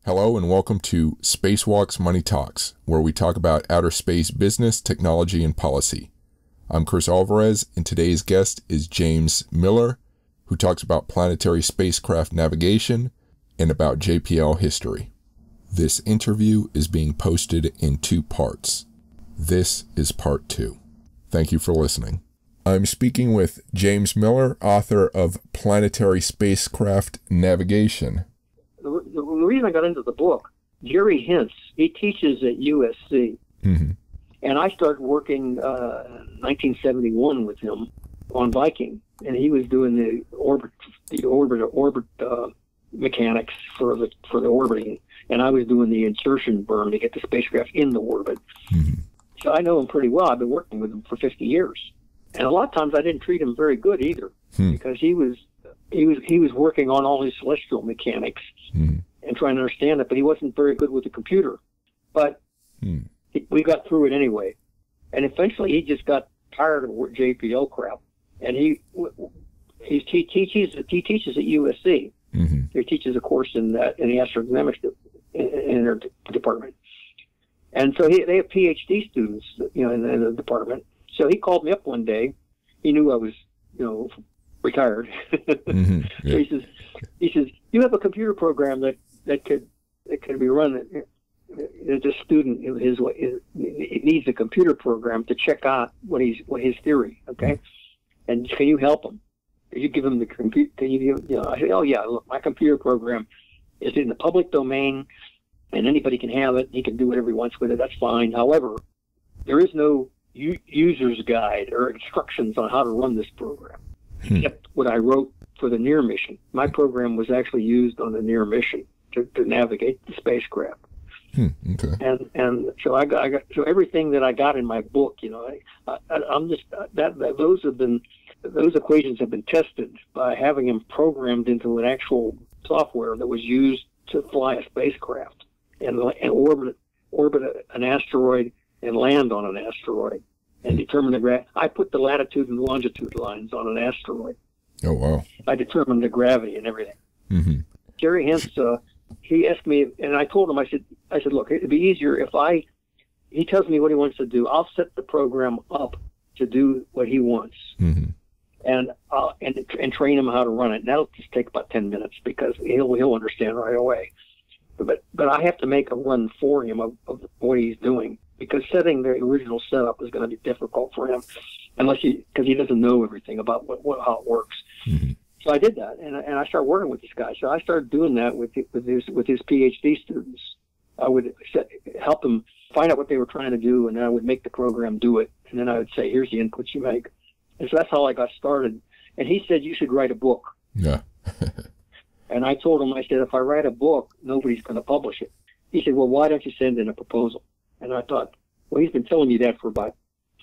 Hello and welcome to Spacewalk's Money Talks, where we talk about outer space business, technology, and policy. I'm Chris Alvarez, and today's guest is James Miller, who talks about planetary spacecraft navigation and about JPL history. This interview is being posted in 2 parts. This is part 2. Thank you for listening. I'm speaking with James Miller, author of Planetary Spacecraft Navigation. The reason I got into the book, Jerry Hintz, he teaches at USC. Mm-hmm. And I started working 1971 with him on Viking. And he was doing the orbit mechanics for the orbiting. And I was doing the insertion burn to get the spacecraft in the orbit. Mm-hmm. So I know him pretty well. I've been working with him for 50 years. And a lot of times I didn't treat him very good either, because he was working on all his celestial mechanics and trying to understand it, but he wasn't very good with the computer. But we got through it anyway. And eventually he just got tired of JPL crap, and he teaches at USC. Mm-hmm. He teaches a course in the astrodynamics in their department, and so they have PhD students, in the department. So he called me up one day. He knew I was, retired. Mm-hmm. Yeah. So he says, you have a computer program that could be run. The student it needs a computer program to check out what his theory. Okay, mm-hmm. And can you help him? Can you give him the computer? Can you give? I said, oh yeah, look, my computer program is in the public domain, and anybody can have it. He can do whatever he wants with it. That's fine. However, there is no user's guide or instructions on how to run this program, except what I wrote for the NEAR mission. My program was actually used on the NEAR mission to navigate the spacecraft. Okay. And so I got so everything that I got in my book, I'm just those equations have been tested by having them programmed into an actual software that was used to fly a spacecraft and orbit an asteroid and land on an asteroid and determine the I put the latitude and longitude lines on an asteroid. Oh, wow. I determined the gravity and everything. Mm-hmm. Jerry Hintz, he asked me, and I told him, I said, look, it'd be easier if he tells me what he wants to do. I'll set the program up to do what he wants. Mm-hmm. And train him how to run it. And that'll just take about 10 minutes because he'll understand right away. But I have to make a run for him of what he's doing, because setting the original setup is going to be difficult for him because he doesn't know everything about how it works. Mm-hmm. So I did that, and I started working with this guy. So I started doing that with his PhD students. I would help them find out what they were trying to do, and then I would make the program do it. And then I would say, here's the inputs you make. And so that's how I got started. And he said, you should write a book. Yeah. And I told him, I said, if I write a book, nobody's going to publish it. He said, well, why don't you send in a proposal? And I thought, well, he's been telling me that for about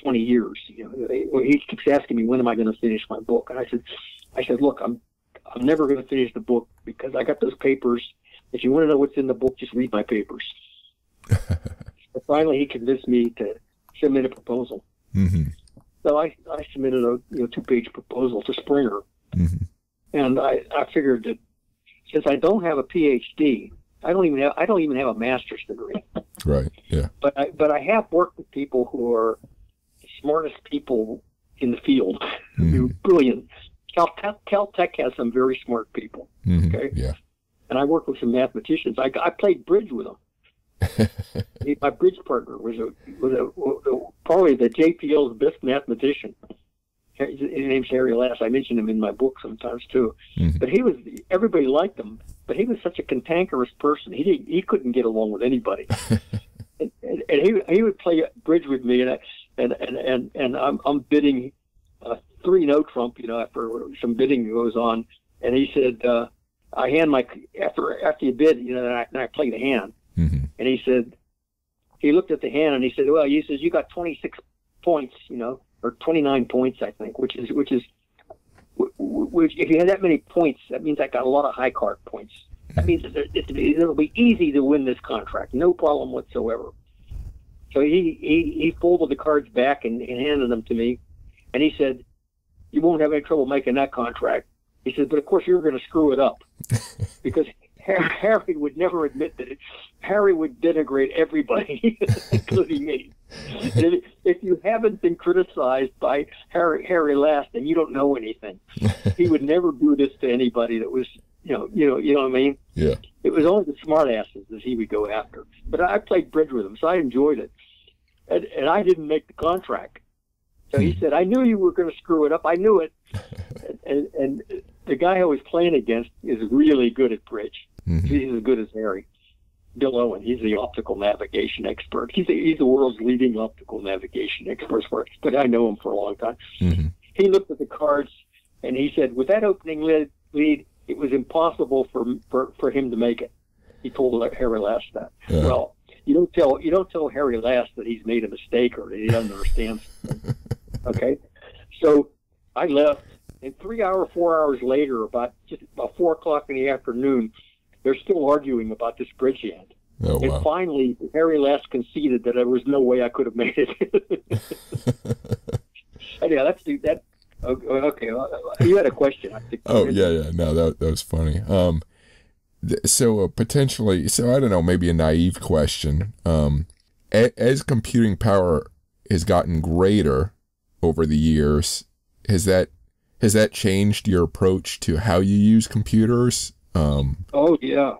20 years. He keeps asking me, when am I going to finish my book? And I said, look, I'm never going to finish the book because I got those papers. If you want to know what's in the book, just read my papers. So finally, he convinced me to submit a proposal. Mm-hmm. So I submitted a 2-page proposal to Springer, mm-hmm. And I figured that since I don't have a PhD, I don't even have a master's degree. Right. Yeah. But I have worked with people who are the smartest people in the field. Mm-hmm. They're brilliant. Caltech has some very smart people. Mm-hmm. Okay. Yeah. And I worked with some mathematicians. I played bridge with them. My bridge partner was probably the JPL's best mathematician. His name's Harry Lass. I mention him in my book sometimes too. Mm-hmm. But everybody liked him. But he was such a cantankerous person. He couldn't get along with anybody. and he would play bridge with me, and I'm bidding 3-no trump. After some bidding goes on, and he said, I hand after you bid, and I play the hand. Mm-hmm. And he looked at the hand and he said, well, you got 26 points, or 29 points, I think, which if you had that many points, that means I got a lot of high card points. That means it'll be easy to win this contract, no problem whatsoever. So he folded the cards back and handed them to me, and he said, you won't have any trouble making that contract. He said, but of course you're going to screw it up because Harry would never admit that. Harry would denigrate everybody, including me. And if you haven't been criticized by Harry Last, then you don't know anything. He would never do this to anybody that was, you know what I mean? Yeah. It was only the smart asses that he would go after. But I played bridge with him, so I enjoyed it. And I didn't make the contract. So he said, I knew you were going to screw it up. I knew it. And the guy I was playing against is really good at bridge. Mm-hmm. He's as good as Harry. Bill Owen, he's the optical navigation expert. He's the world's leading optical navigation expert, but I know him for a long time. Mm-hmm. He looked at the cards, and he said, with that opening lead, it was impossible for him to make it. He told Harry Last that. Yeah. Well, you don't tell Harry Last that he's made a mistake or that he doesn't understand. Okay, so I left, and 4 hours later, about 4 o'clock in the afternoon, they're still arguing about this bridge hand. Oh, wow. And finally, Harry Last conceded that there was no way I could have made it. Yeah, that. Okay, you had a question. I think. Oh yeah. No, that was funny. So potentially, I don't know, maybe a naive question. As computing power has gotten greater over the years, has that changed your approach to how you use computers? Oh yeah.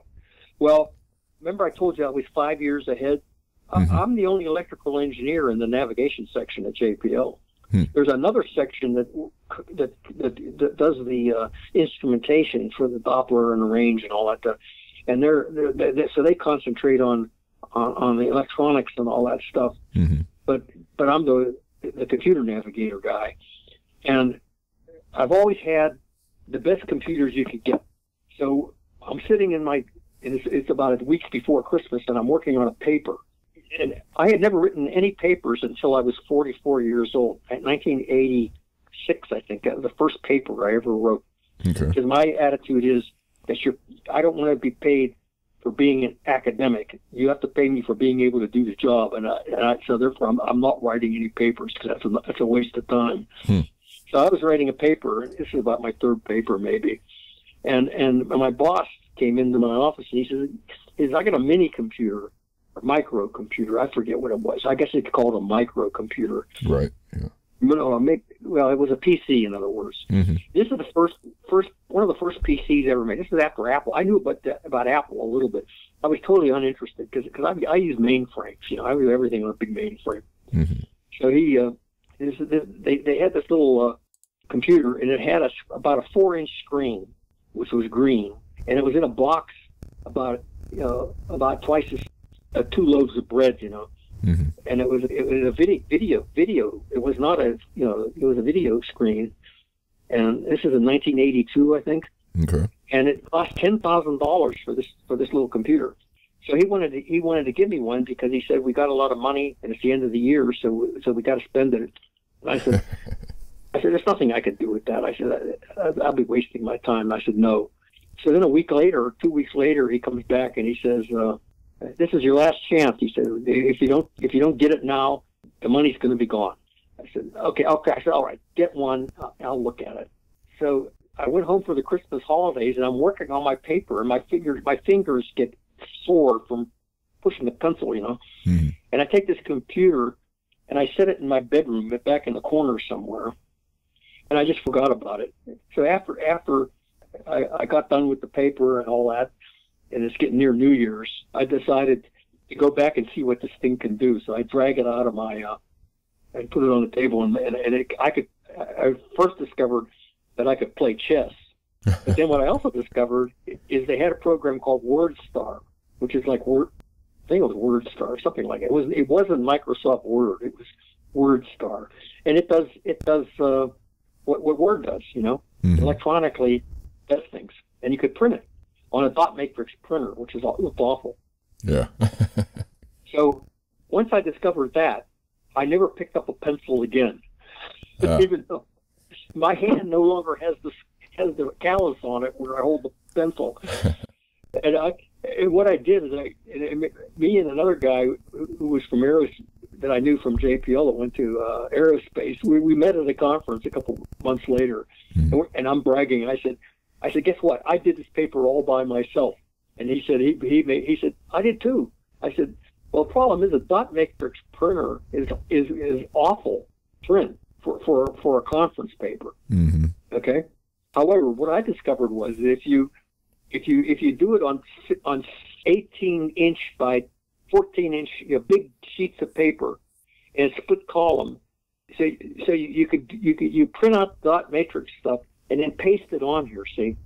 Well, remember I told you I was 5 years ahead. Mm-hmm. I'm the only electrical engineer in the navigation section at JPL. There's another section that does the instrumentation for the Doppler and the range and all that stuff. And so they concentrate on the electronics and all that stuff. Mm-hmm. But I'm the computer navigator guy, and I've always had the best computers you could get. So I'm sitting it's about a week before Christmas, and I'm working on a paper. And I had never written any papers until I was 44 years old. In 1986, I think, that was the first paper I ever wrote. Okay. Because my attitude is that I don't want to be paid for being an academic. You have to pay me for being able to do the job. So therefore, I'm not writing any papers because that's a waste of time. So I was writing a paper, and this is about my third paper maybe. And my boss came into my office, and he says, I got a mini computer. Or microcomputer, I forget what it was. I guess it's called a microcomputer. Right. Yeah. Well, it was a PC, in other words. Mm-hmm. This is the first one of the first PCs ever made. This is after Apple. I knew about Apple a little bit. I was totally uninterested because I use mainframes. I do everything on a big mainframe. Mm-hmm. So they had this little computer, and it had about a 4-inch screen, which was green, and it was in a box about twice as 2 loaves of bread, mm-hmm. And it was a video. It was not it was a video screen, and this is in 1982, I think. Okay. And it cost $10,000 for this little computer. So he wanted to give me one because he said we got a lot of money and it's the end of the year, so we got to spend it. And I said, there's nothing I could do with that. I said I'll be wasting my time. I said no. So then 2 weeks later, he comes back and he says, this is your last chance. He said, if you don't get it now, the money's going to be gone. I said, okay. I said, all right, get one. I'll look at it. So I went home for the Christmas holidays, and I'm working on my paper, and my fingers get sore from pushing the pencil, Mm-hmm. And I take this computer, and I set it in my bedroom, back in the corner somewhere, and I just forgot about it. So after I got done with the paper and all that, and it's getting near New Year's, I decided to go back and see what this thing can do. So I drag it out of my, and put it on the table, I first discovered that I could play chess. But then what I also discovered is they had a program called WordStar, which is like I think it was WordStar, something like it. It wasn't Microsoft Word, it was WordStar. And it does what Word does, mm-hmm. electronically does things. And you could print it on a dot matrix printer, which looked awful. Yeah. So once I discovered that, I never picked up a pencil again. Even though my hand no longer has the callus on it where I hold the pencil. And what I did is me and another guy who was from that I knew from JPL that went to aerospace, we met at a conference a couple months later, mm-hmm. and I'm bragging. I said, guess what? I did this paper all by myself. And he said, he said, I did too. I said, well, the problem is a dot matrix printer is awful print for a conference paper. Mm-hmm. Okay. However, what I discovered was that if you do it on 18-inch by 14-inch, big sheets of paper and split column, so you print out dot matrix stuff and then paste it on here, see,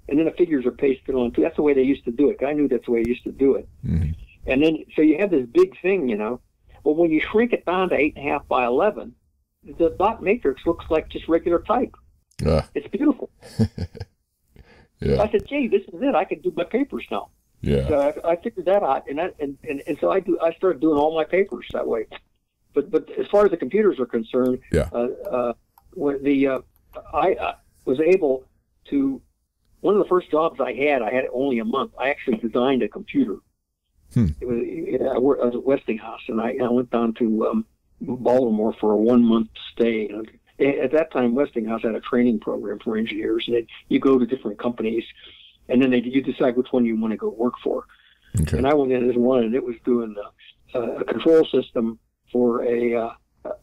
and then the figures are pasted on too. That's the way they used to do it. I knew that's the way they used to do it. Mm-hmm. And then so you have this big thing, Well, when you shrink it down to 8.5 by 11, the dot matrix looks like just regular type. It's beautiful. Yeah. I said, gee, this is it. I can do my papers now. Yeah. So I figured that out, and so I started doing all my papers that way. But as far as the computers are concerned, yeah. I was able to. One of the first jobs I had only a month. I actually designed a computer. It was I was at Westinghouse, and I went down to Baltimore for a 1-month stay. At that time, Westinghouse had a training program for engineers, and you go to different companies, and then you decide which one you want to go work for. Okay. And I went in as one, and it was doing a control system for a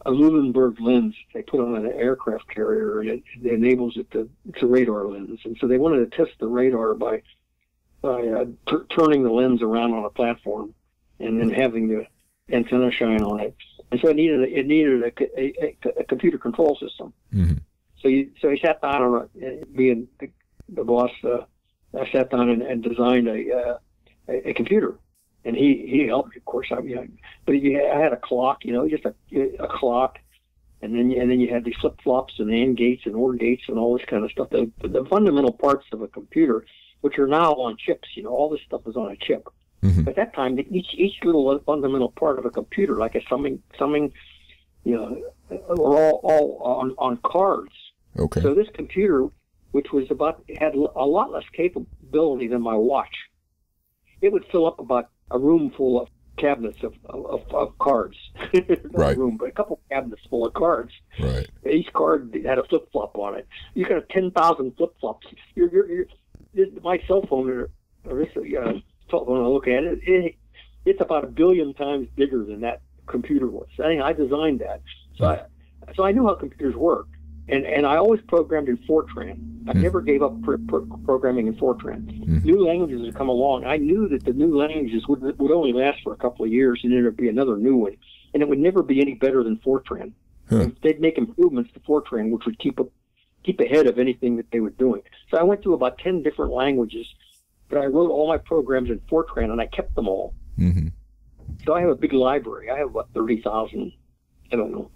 Lullenberg lens they put on an aircraft carrier, and it enables it to. It's a radar lens, and so they wanted to test the radar by turning the lens around on a platform, and then having the antenna shine on it. And so it needed a computer control system. Mm-hmm. So he sat down on being the boss. I sat down and designed a computer, and he helped me, of course. But I had a clock, just a clock, and then you had these flip flops and AND gates and OR gates and all this kind of stuff. The fundamental parts of a computer, which are now on chips. All this stuff is on a chip. Mm-hmm. At that time, each little fundamental part of a computer, like a summing, were all on cards. Okay. So this computer, which had a lot less capability than my watch, it would fill up about a room full of cabinets of cards. Right. A room, but a couple cabinets full of cards. Right. Each card had a flip flop on it. You got 10,000 flip flops. My cell phone or this when I look at it, it's about 1 billion times bigger than that computer was. I designed that, so I knew how computers worked, and I always programmed in Fortran. I never gave up programming in Fortran. New languages would come along. I knew that the new languages would only last for a couple of years, and then there'd be another new one, and it would never be any better than Fortran. They'd make improvements to Fortran, which would keep ahead of anything that they were doing. So I went through about 10 different languages. But I wrote all my programs in Fortran, and I kept them all. Mm-hmm. So I have a big library. I have about 30,000. I don't know.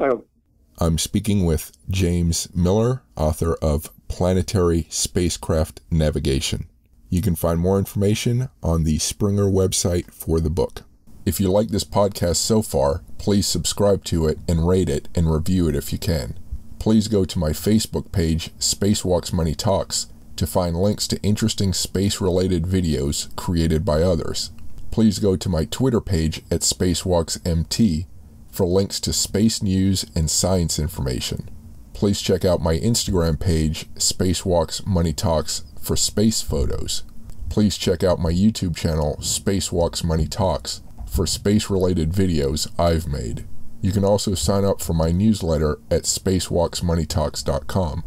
I'm speaking with James Miller, author of Planetary Spacecraft Navigation. You can find more information on the Springer website for the book. If you like this podcast so far, please subscribe to it and rate it and review it if you can. Please go to my Facebook page, Spacewalks Money Talks, to find links to interesting space-related videos created by others. Please go to my Twitter page at SpacewalksMT for links to space news and science information. Please check out my Instagram page, Spacewalks Money Talks, for space photos. Please check out my YouTube channel, Spacewalks Money Talks, for space-related videos I've made. You can also sign up for my newsletter at spacewalksmoneytalks.com.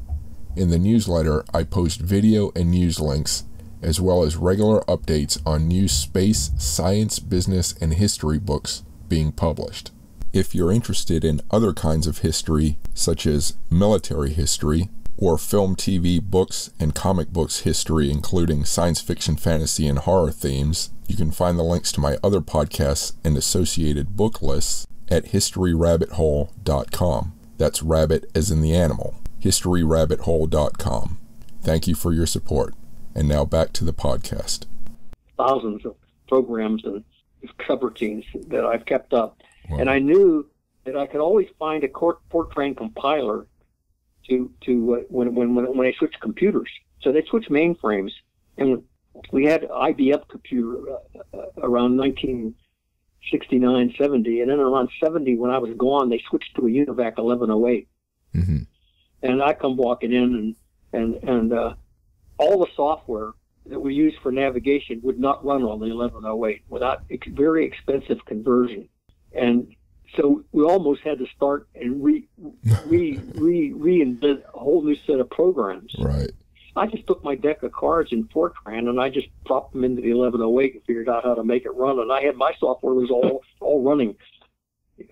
In the newsletter, I post video and news links, as well as regular updates on new space, science, business, and history books being published. If you're interested in other kinds of history, such as military history, or film, TV, books, and comic books history, including science fiction, fantasy, and horror themes, you can find the links to my other podcasts and associated book lists at historyrabbithole.com. That's rabbit as in the animal. historyrabbithole.com. Thank you for your support. And now back to the podcast. Thousands of programs and subroutines that I've kept up. Wow. And I knew that I could always find a Fortran compiler to when I switched computers. So they switched mainframes. And we had IBM computer around 1969, 70. And then around 70, when I was gone, they switched to a UNIVAC 1108. Mm-hmm. And I come walking in, and all the software that we use for navigation would not run on the 1108 without very expensive conversion. And so we almost had to start and reinvent a whole new set of programs. Right. I just took my deck of cards in Fortran and I just dropped them into the 1108 and figured out how to make it run. And I had my software was all running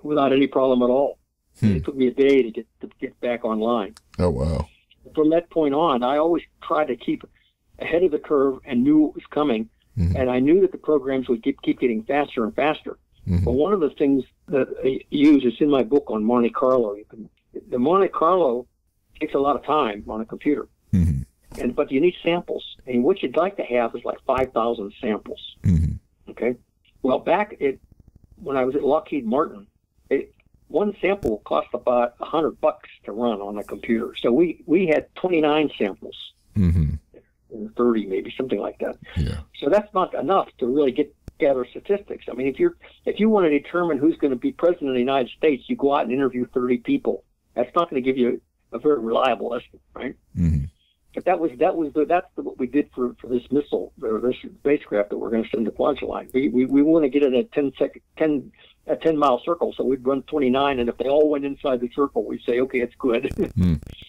without any problem at all. It took me a day to get back online. Oh, wow. From that point on, I always tried to keep ahead of the curve and knew what was coming. And I knew that the programs would keep getting faster and faster. But one of the things that I use is in my book on Monte Carlo. The Monte Carlo takes a lot of time on a computer. But you need samples. And what you'd like to have is like 5,000 samples. Okay? Well, when I was at Lockheed Martin, one sample cost about $100 to run on a computer. So we had 29 samples, 30 maybe, something like that. Yeah. So that's not enough to really gather statistics. I mean, if you want to determine who's going to be president of the United States, you go out and interview 30 people. That's not going to give you a very reliable estimate, right? But that's what we did for this missile, or this spacecraft that we're going to send to Kwajalein. We want to get in a 10-mile circle, so we'd run 29, and if they all went inside the circle, we'd say, okay, it's good.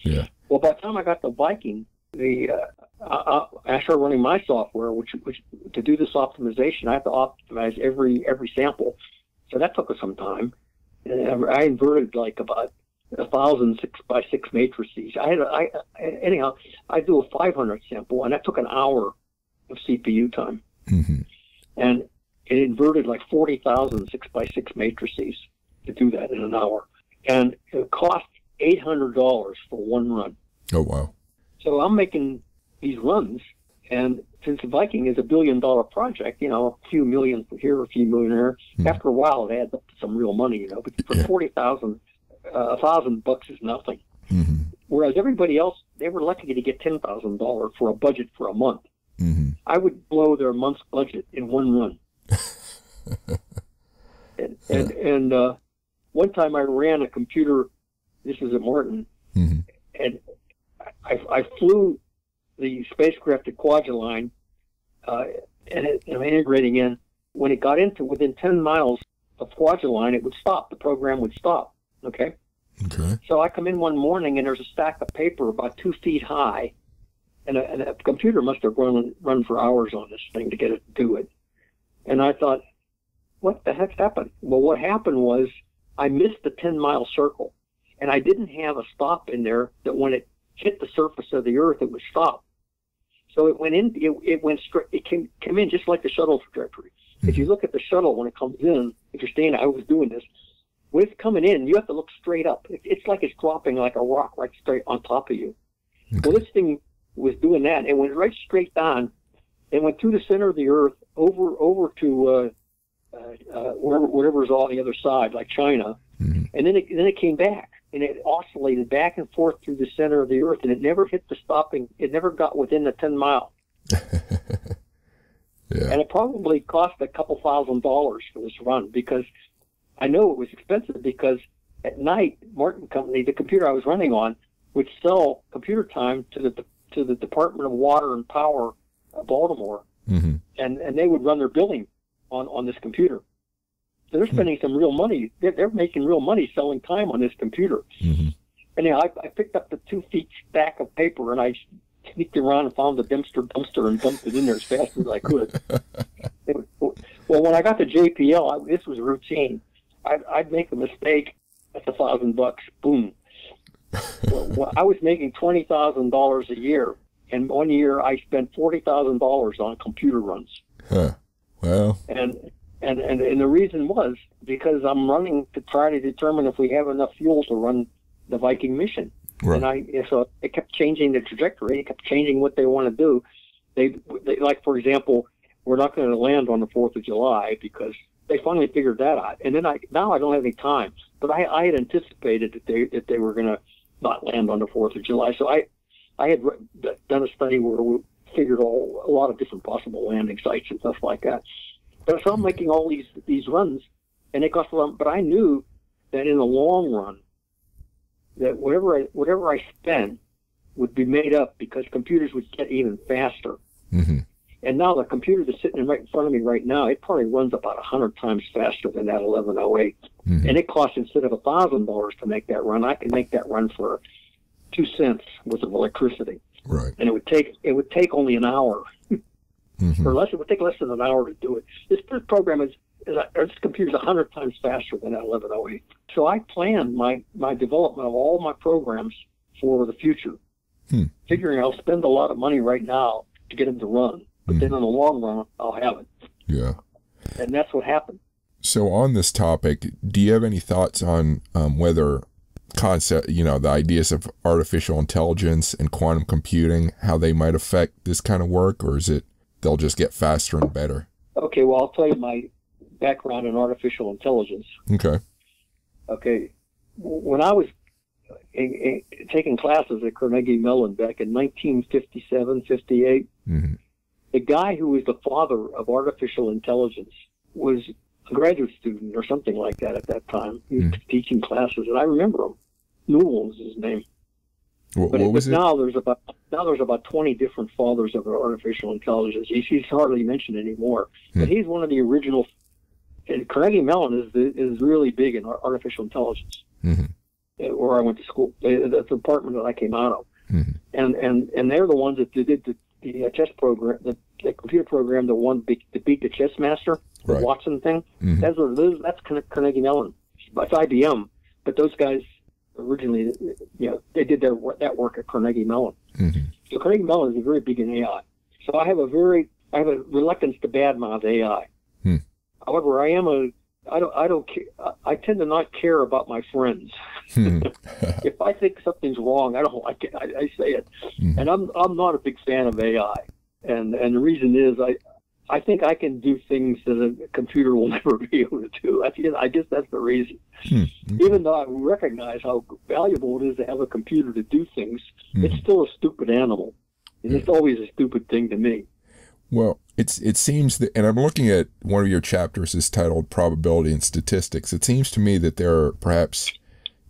Yeah. Well, by the time I got to Viking, I started running my software, which to do this optimization, I have to optimize every sample. So that took us some time. And I inverted like about 1,000 6x6 matrices. Anyhow, I do a 500 sample, and that took an hour of CPU time. And it inverted like 40,000 6x6 matrices to do that in an hour. And it cost $800 for one run. Oh, wow. So I'm making these runs, and since Viking is $1 billion project, a few million here, a few million there, after a while it adds up to some real money, but for $40,000, $1,000 is nothing. Whereas everybody else, they were lucky to get $10,000 for a budget for a month. I would blow their month's budget in one run. And one time I ran a computer, this was at Martin, and I flew the spacecraft to Kwajalein, and I'm integrating in. When it got into within 10 miles of Kwajalein, it would stop. The program would stop. Okay. So I come in one morning, and there's a stack of paper about 2 feet high, and a computer must have run for hours on this thing to get it to do it. And I thought, what the heck happened? Well, what happened was I missed the 10-mile circle, and I didn't have a stop in there that when it hit the surface of the Earth, it would stop. So it went in. It went straight. It came in just like the shuttle trajectory. If you look at the shuttle when it comes in, if you're staying, I was doing this. When it's coming in, you have to look straight up. It's like it's dropping like a rock right straight on top of you. Well, this thing was doing that. It went right straight down. It went through the center of the Earth over to whatever's on the other side, like China, and then it came back. And it oscillated back and forth through the center of the Earth, and it never hit the stopping. It never got within the 10 mile. And it probably cost a couple $1,000 for this run, because I know it was expensive, because at night, Martin Company, the computer I was running on, would sell computer time to the Department of Water and Power of Baltimore, and they would run their billing on this computer. So they're spending some real money. They're making real money selling time on this computer. Anyhow, I picked up the 2 feet stack of paper, and I sneaked around and found the dumpster and dumped it in there as fast as I could. Well, when I got to JPL, this was routine. I'd make a mistake. That's $1,000. Boom. Well, I was making $20,000 a year, and one year I spent $40,000 on computer runs. Well. And the reason was because I'm running to try to determine if we have enough fuel to run the Viking mission. Right. And so it kept changing the trajectory. It kept changing what they want to do. They like, for example, we're not going to land on the 4th of July because they finally figured that out. And then now I don't have any time, but I had anticipated that they were going to not land on the 4th of July. So I had done a study where we figured a lot of different possible landing sites and stuff like that. But so I'm making all these runs, and it cost a lot. But I knew that in the long run, that whatever I spent would be made up because computers would get even faster. And now the computer that's sitting right in front of me right now, it probably runs about 100 times faster than that 1108. And it costs, instead of $1,000 to make that run, I can make that run for 2 cents worth of electricity. Right. And it would take only an hour, or less. It would take less than an hour to do it. This program this computer is 100 times faster than that 1108. So I plan my development of all my programs for the future, figuring I'll spend a lot of money right now to get them to run, but then in the long run, I'll have it. Yeah. And that's what happened. So on this topic, do you have any thoughts on whether the ideas of artificial intelligence and quantum computing, how they might affect this kind of work, or is it they'll just get faster and better? Okay, well, I'll tell you my background in artificial intelligence. Okay. When I was taking classes at Carnegie Mellon back in 1957, 58, the guy who was the father of artificial intelligence was a graduate student or something like that at that time. He was teaching classes, and I remember him. Newell was his name. What was it? Now there's about 20 different fathers of artificial intelligence. He's hardly mentioned anymore, but he's one of the original. And Carnegie Mellon is really big in artificial intelligence. Where I went to school, the department that I came out of, and they're the ones that did the chess program, the computer program, the one to beat the chess master, the Watson thing. That's Carnegie Mellon. It's IBM, but those guys originally, they did that work at Carnegie Mellon. So Carnegie Mellon is very big in AI. So I have a reluctance to badmouth AI. However, I tend to not care about my friends. If I think something's wrong, I don't like it. I say it. And I'm not a big fan of AI. And the reason is I think I can do things that a computer will never be able to do. I guess that's the reason. Even though I recognize how valuable it is to have a computer to do things, it's still a stupid animal. And it's always a stupid thing to me. Well, it seems that, and I'm looking at one of your chapters is titled Probability and Statistics. It seems to me that there are perhaps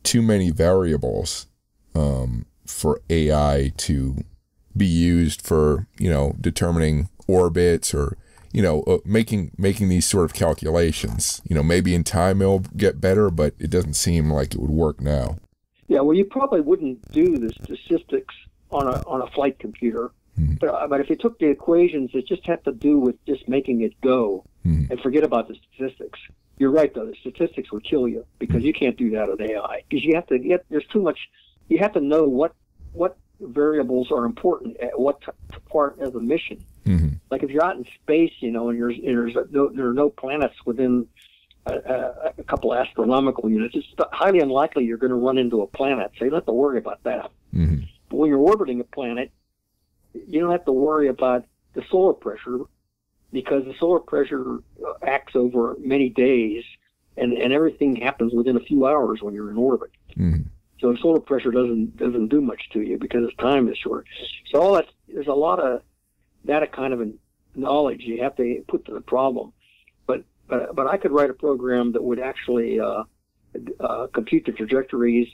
too many variables for AI to be used for, determining orbits or, making these sort of calculations. Maybe in time it'll get better, but it doesn't seem like it would work now. Yeah, well, you probably wouldn't do the statistics on a flight computer. But if you took the equations that just have to do with just making it go and forget about the statistics, you're right, though. The statistics will kill you because you can't do that with AI. Because there's too much. You have to know what variables are important at what part of the mission. Like if you're out in space, and there are no planets within a couple astronomical units, it's highly unlikely you're going to run into a planet. So you don't have to worry about that. But when you're orbiting a planet, you don't have to worry about the solar pressure because the solar pressure acts over many days and everything happens within a few hours when you're in orbit. So solar pressure doesn't do much to you because its time is short. So there's a lot of that kind of knowledge you have to put to the problem. But I could write a program that would actually compute the trajectories,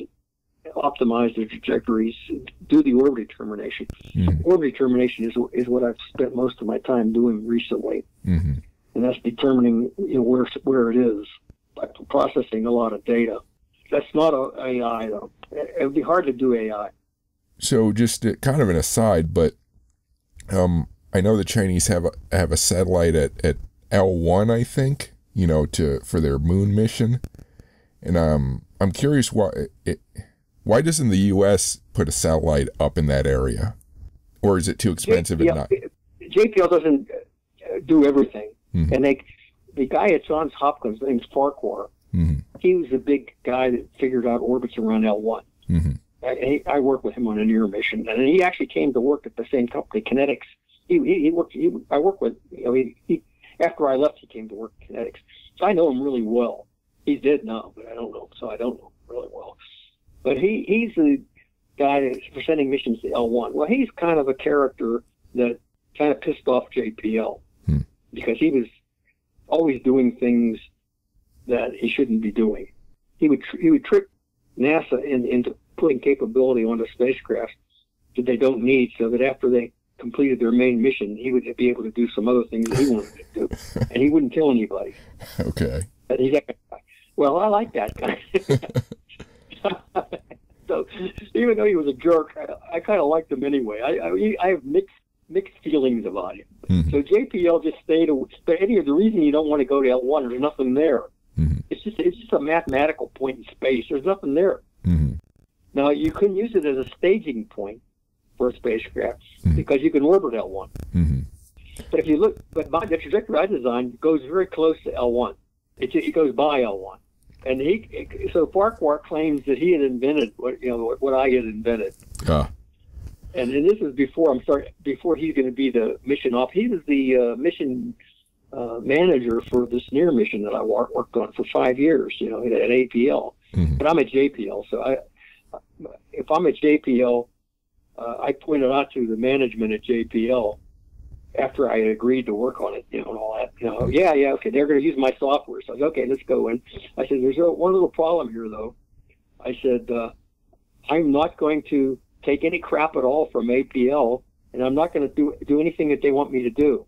optimize the trajectories, do the orbit determination. Orbit determination is what I've spent most of my time doing recently, and that's determining where it is by processing a lot of data. That's not AI though. It would be hard to do AI. So just kind of an aside, but I know the Chinese have a satellite at L1, I think, for their moon mission, and I'm curious why doesn't the U.S. put a satellite up in that area? Or is it too expensive and not? JPL doesn't do everything. And the guy at Johns Hopkins, his name's Farquhar, he was the big guy that figured out orbits around L1. I worked with him on a near mission, and he actually came to work at the same company, Kinetics. I worked with, after I left, he came to work at Kinetics. So I know him really well. He's dead now, but I don't know him really well. But he's the guy that's sending missions to L1. Well, he's kind of a character that kind of pissed off JPL because he was always doing things that he shouldn't be doing. He would trick NASA into putting capability onto spacecraft that they don't need, so that after they completed their main mission, he would be able to do some other things that he wanted to do, and he wouldn't tell anybody. Okay. And he's like, well, I like that guy. So even though he was a jerk, I kind of liked him anyway. I have mixed feelings about him. Mm-hmm. So JPL just stayed. The reason you don't want to go to L1, there's nothing there. Mm-hmm. It's just a mathematical point in space. There's nothing there. Mm-hmm. Now you can use it as a staging point for a spacecraft because you can orbit L1. Mm-hmm. But if you look, the trajectory I designed goes very close to L1. It goes by L1, and so Farquhar claims that he had invented what I had invented. And this is before he's going to be the mission off. He was the mission manager for this near mission that I worked on for 5 years, at APL. Mm-hmm. But I'm at JPL, so if I'm at JPL, I pointed out to the management at JPL after I had agreed to work on it, and all that. Okay, they're going to use my software. So I said, okay, let's go in. I said, there's one little problem here, though. I said, I'm not going to take any crap at all from APL, and I'm not going to do anything that they want me to do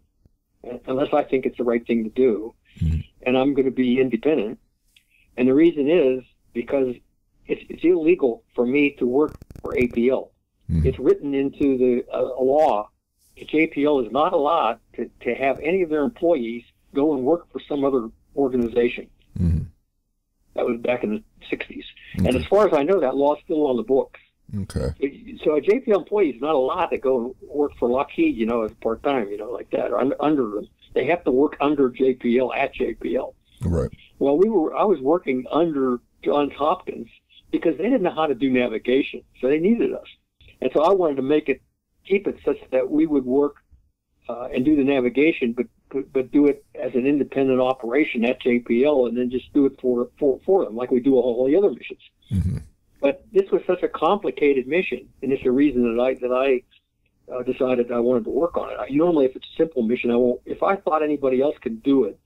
unless I think it's the right thing to do. Mm-hmm. And I'm going to be independent. And the reason is because it's illegal for me to work for APL. Mm-hmm. It's written into the law that JPL is not allowed to have any of their employees go and work for some other organization. Mm-hmm. That was back in the 60s. Okay. And as far as I know, that law's still on the books. Okay. So a JPL employee is not allowed to go and work for Lockheed, as part-time, like that, or under them. They have to work under JPL, at JPL. Right. Well, I was working under Johns Hopkins because they didn't know how to do navigation, so they needed us. And so I wanted to keep it such that we would work and do the navigation, but do it as an independent operation at JPL, and then just do it for them, like we do all the other missions. Mm-hmm. But this was such a complicated mission, and it's the reason that I decided I wanted to work on it. Normally, if it's a simple mission, I won't. If I thought anybody else could do it,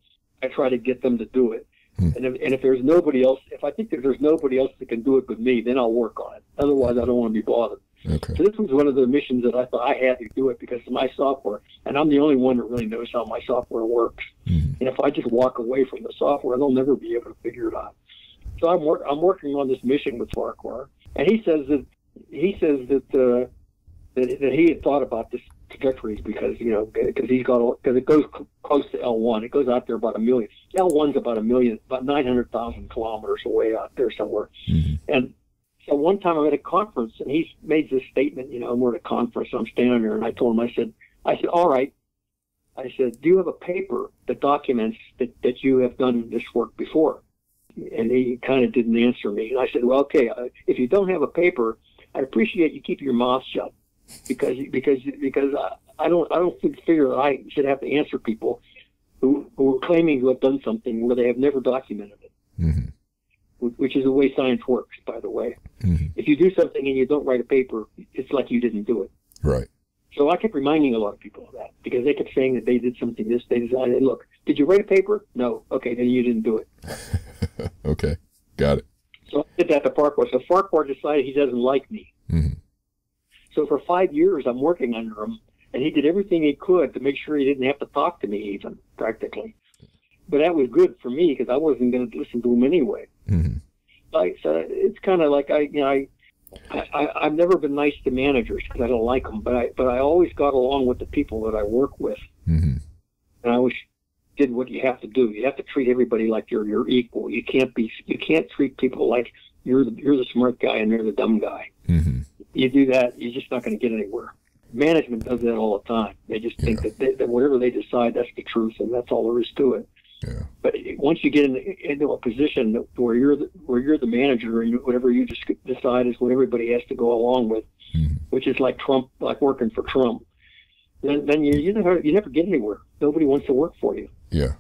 I try to get them to do it. Mm-hmm. And if there's nobody else, if I think that there's nobody else that can do it but me, then I'll work on it. Otherwise, I don't want to be bothered. Okay. So this was one of the missions that I thought I had to do it because of my software, and I'm the only one that really knows how my software works. Mm-hmm. And if I just walk away from the software, they'll never be able to figure it out. So I'm working on this mission with Farquhar, and he says that he had thought about this trajectory because it goes close to L1. It goes out there about 1 million. L1's about 900,000 kilometers away out there somewhere. Mm-hmm. And so one time I'm at a conference, and he made this statement. We're at a conference. I'm standing there, and I told him, I said, all right. I said, do you have a paper that documents that you have done this work before? And he kind of didn't answer me. And I said, well, okay, if you don't have a paper, I'd appreciate you keep your mouth shut because I don't figure that I should have to answer people who are claiming to have done something where they have never documented it, mm-hmm. which is the way science works, by the way. Mm-hmm. If you do something and you don't write a paper, it's like you didn't do it. Right. So I kept reminding a lot of people of that because they kept saying that they did something. They decided, look, did you write a paper? No. Okay, then you didn't do it. Okay, got it. So I did that to Farquhar. So Farquhar decided he doesn't like me. Mm-hmm. So for 5 years, I'm working under him, and he did everything he could to make sure he didn't have to talk to me even, practically. But that was good for me because I wasn't going to listen to him anyway. Mm-hmm. So it's kind of like I've never been nice to managers because I don't like them, but I always got along with the people that I work with, mm-hmm. and I always did what you have to do. You have to treat everybody like you're equal. You can't treat people like you're the smart guy and they're the dumb guy. Mm-hmm. You do that, you're just not going to get anywhere. Management does that all the time. They just think that whatever they decide, that's the truth, and that's all there is to it. Yeah. But once you get into a position where you're the manager and whatever you just decide is what everybody has to go along with, mm-hmm. which is like Trump, like working for Trump, then you never get anywhere. Nobody wants to work for you. Yeah.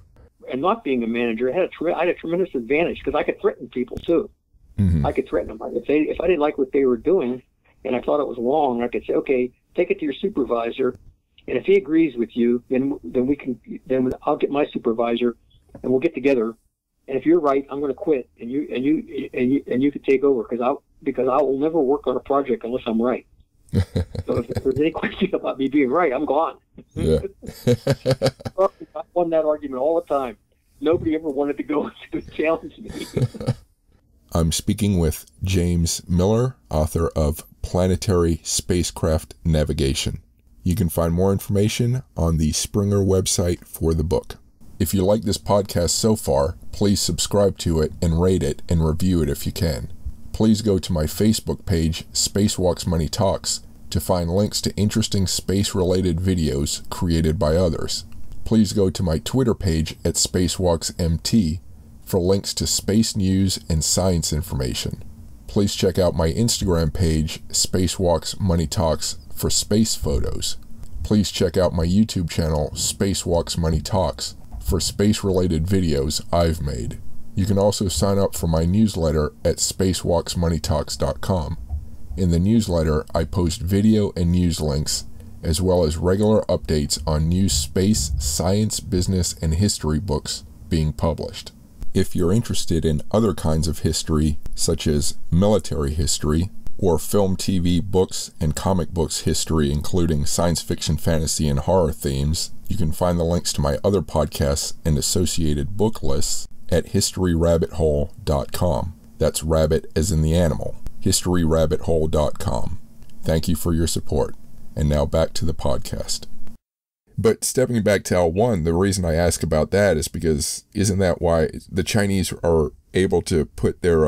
And not being a manager, I had a tremendous advantage because I could threaten people too. Mm-hmm. I could threaten them. If I didn't like what they were doing and I thought it was wrong, I could say, okay, take it to your supervisor, and if he agrees with you, then I'll get my supervisor. And we'll get together, and if you're right, I'm going to quit, and you can take over because I will never work on a project unless I'm right. So if there's any question about me being right, I'm gone. Yeah. I won that argument all the time. Nobody ever wanted to go to challenge me. I'm speaking with James Miller, author of Planetary Spacecraft Navigation. You can find more information on the Springer website for the book. If you like this podcast so far, please subscribe to it and rate it and review it if you can. Please go to my Facebook page, Spacewalks Money Talks, to find links to interesting space-related videos created by others. Please go to my Twitter page at SpacewalksMT for links to space news and science information. Please check out my Instagram page, Spacewalks Money Talks, for space photos. Please check out my YouTube channel, Spacewalks Money Talks, for space-related videos I've made. You can also sign up for my newsletter at spacewalksmoneytalks.com. In the newsletter, I post video and news links, as well as regular updates on new space, science, business, and history books being published. If you're interested in other kinds of history, such as military history, or film, TV, books, and comic books history, including science fiction, fantasy, and horror themes, you can find the links to my other podcasts and associated book lists at historyrabbithole.com. That's rabbit as in the animal. historyrabbithole.com. Thank you for your support. And now back to the podcast. But stepping back to L1, the reason I ask about that is because isn't that why the Chinese are able to put their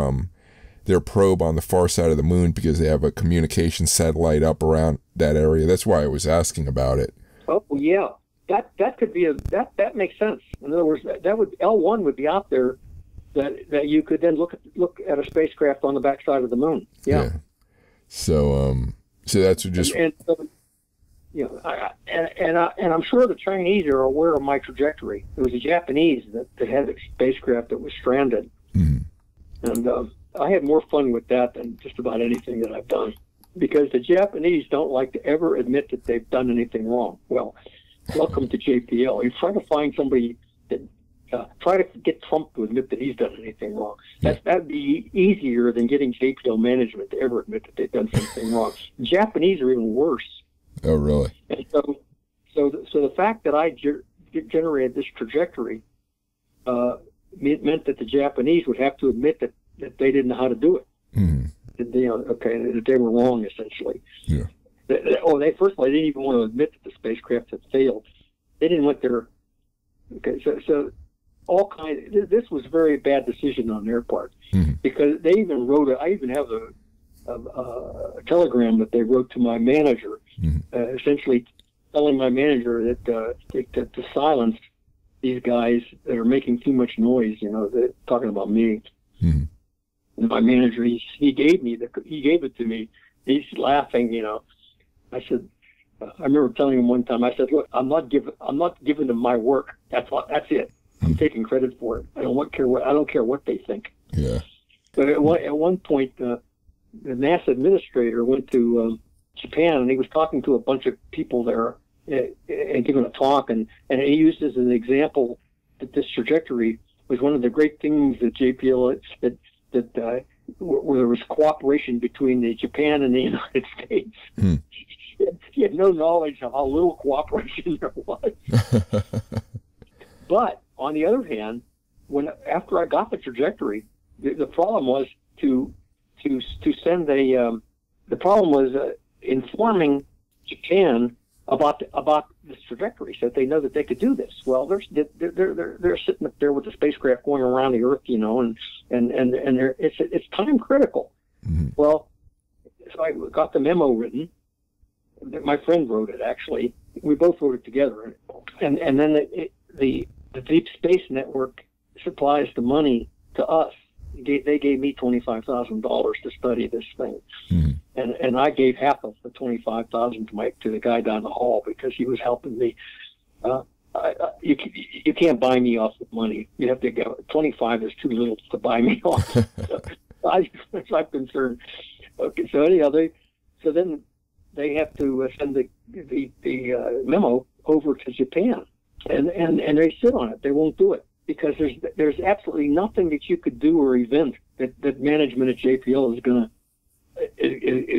probe on the far side of the moon, because they have a communication satellite up around that area? That's why I was asking about it. Oh yeah, that could be that makes sense. In other words, that would L1 would be out there that you could then look at a spacecraft on the backside of the moon. Yeah. So that's just. You know, and I'm sure the Chinese are aware of my trajectory. It was the Japanese that had a spacecraft that was stranded, and I had more fun with that than just about anything that I've done, because the Japanese don't like to ever admit that they've done anything wrong. Well, welcome to JPL. You try to find somebody that try to get Trump to admit that he's done anything wrong. That'd be easier than getting JPL management to ever admit that they've done something wrong. The Japanese are even worse. Oh, really? And so the fact that I generated this trajectory meant that the Japanese would have to admit that they didn't know how to do it. Mm-hmm. That they were wrong, essentially. Yeah. First of all, they didn't even want to admit that the spacecraft had failed. They didn't want their. Okay, so all kinds. This was a very bad decision on their part, because they even wrote it. I even have a telegram that they wrote to my manager, essentially telling my manager that to silence these guys that are making too much noise. You know, they're talking about me. And my manager, he gave it to me. He's laughing. You know, I said, I remember telling him one time. I said, look, I'm not giving them my work. That's it. I'm taking credit for it. I don't care what they think. Yeah. But at one point. The NASA administrator went to Japan, and he was talking to a bunch of people there and giving a talk, and he used as an example that this trajectory was one of the great things that JPL where there was cooperation between Japan and the United States. He had no knowledge of how little cooperation there was. But on the other hand, after I got the trajectory, the problem was to send the problem was informing Japan about this trajectory, so that they know that they could do this. Well, they're sitting up there with the spacecraft going around the Earth, you know, and it's time critical. Well, so I got the memo written. My friend wrote it, actually. We both wrote it together, and then the Deep Space Network supplies the money to us. They gave me $25,000 to study this thing, and I gave half of the $25,000 to the guy down the hall, because he was helping me. You can't buy me off with money. You have to go. 25 is too little to buy me off. So I'm concerned. Okay, so anyhow, so then they have to send the memo over to Japan, and they sit on it. They won't do it, because there's absolutely nothing that you could do or invent that management at JPL is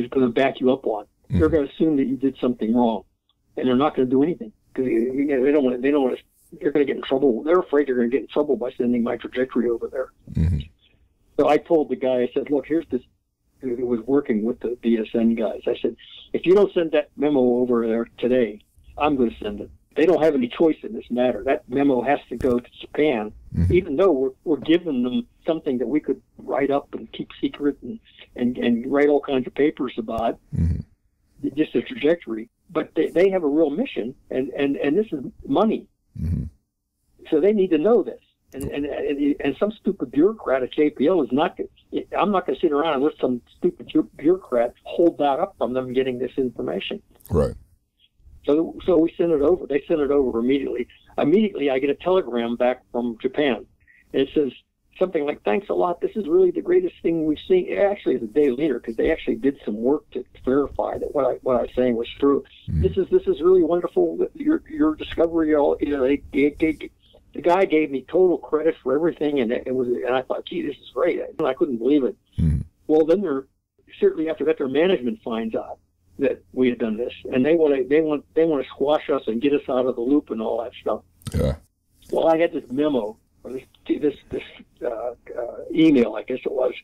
gonna back you up on. they're going to assume that you did something wrong, and they're not going to do anything because they don't want to. They're going to get in trouble. They're afraid they're going to get in trouble by sending my trajectory over there. Mm-hmm. So I told the guy, I said, look, here's this. Who was working with the BSN guys. I said, if you don't send that memo over there today, I'm going to send it. They don't have any choice in this matter. That memo has to go to Japan, even though we're giving them something that we could write up and keep secret and write all kinds of papers about, just a trajectory. But they have a real mission, and this is money. So they need to know this. And some stupid bureaucrat at JPL is not. I'm not going to sit around and let some stupid bureaucrat hold that up from them getting this information. Right. So we sent it over. They sent it over immediately. Immediately, I get a telegram back from Japan. And it says something like, "Thanks a lot. This is really the greatest thing we've seen." Actually, it's a day later because they actually did some work to verify that what I was saying was true. This is really wonderful. Your discovery. The guy gave me total credit for everything, and I thought, gee, this is great. I couldn't believe it. Well, then certainly after that, their management finds out that we had done this, and they want to squash us and get us out of the loop and all that stuff. Yeah. Well, I had this memo or this email, I guess it was,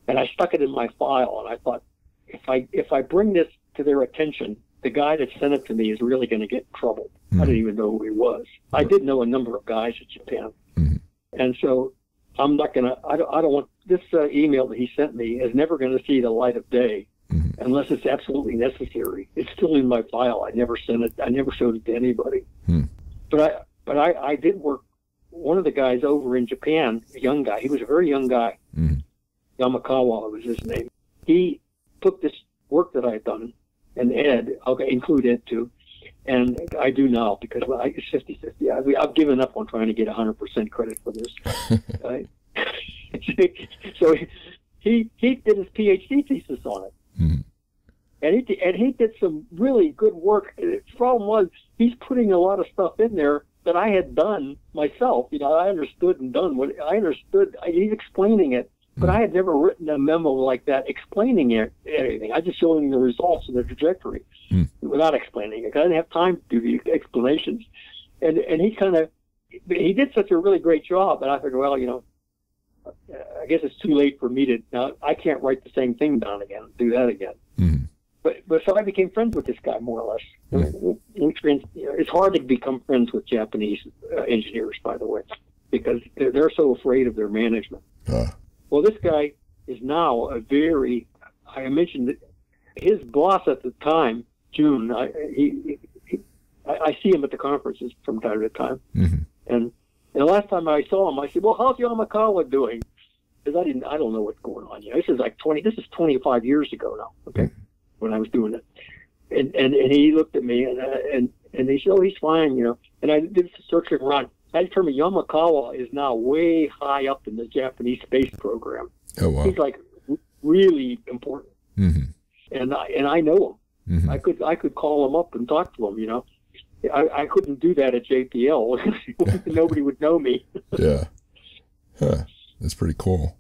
and I stuck it in my file, and I thought, if I bring this to their attention, the guy that sent it to me is really going to get in trouble. I didn't even know who he was. I did know a number of guys at Japan. And so I'm not going to, I don't want, this email that he sent me is never going to see the light of day unless it's absolutely necessary. It's still in my file. I never sent it. I never showed it to anybody. But I did work, one of the guys over in Japan, a young guy, he was a very young guy, Yamakawa was his name. He took this work that I had done, and Ed, I'll include Ed too, and I do now because it's 50-50. I've given up on trying to get 100% credit for this. So he did his PhD thesis on it, and he did some really good work. The problem was he's putting a lot of stuff in there that I had done myself. I understood and done what I understood. He's explaining it. But I had never written a memo like that explaining anything. I just showing the results of the trajectory without explaining it. I didn't have time to do the explanations. And he did such a really great job. And I figured, well, I guess it's too late for me to, now I can't write the same thing down again, do that again. But so I became friends with this guy more or less. It's hard to become friends with Japanese engineers, by the way, because they're so afraid of their management. Well, this guy is now I mentioned that his boss at the time, June, I see him at the conferences from time to time. And the last time I saw him, I said, well, how's Yamakawa doing? Because I don't know what's going on. This is 25 years ago now, okay, when I was doing it. And he looked at me and he said, oh, he's fine, And I did some searching around. I determined Yamakawa is now way high up in the Japanese space program. Oh, wow. He's like really important, and I know him. I could call him up and talk to him. I couldn't do that at JPL. Nobody would know me. Yeah, that's pretty cool.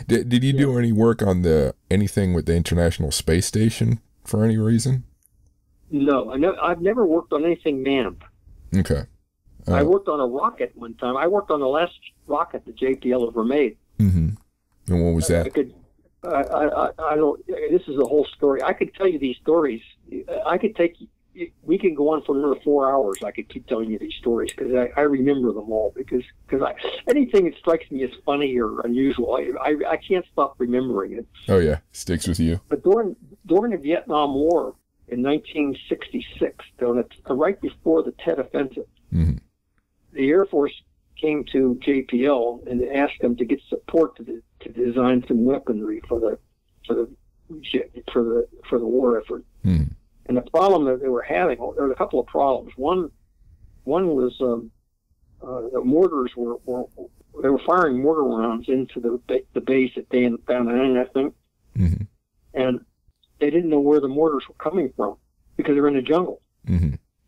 Did you do any work on anything with the International Space Station for any reason? No, I've never worked on anything manned. Okay. I worked on a rocket one time. I worked on the last rocket that JPL ever made. And what was that? I don't. This is a whole story. I could tell you these stories. We can go on for another 4 hours. I could keep telling you these stories because I remember them all. Because anything that strikes me as funny or unusual, I can't stop remembering it. Oh yeah, sticks with you. But during the Vietnam War in 1966, right before the Tet Offensive. The Air Force came to JPL and asked them to get support to design some weaponry for the war effort. And the problem that they were having, there were a couple of problems. One was the mortars they were firing mortar rounds into the base at Da Nang, I think, and they didn't know where the mortars were coming from because they were in the jungle.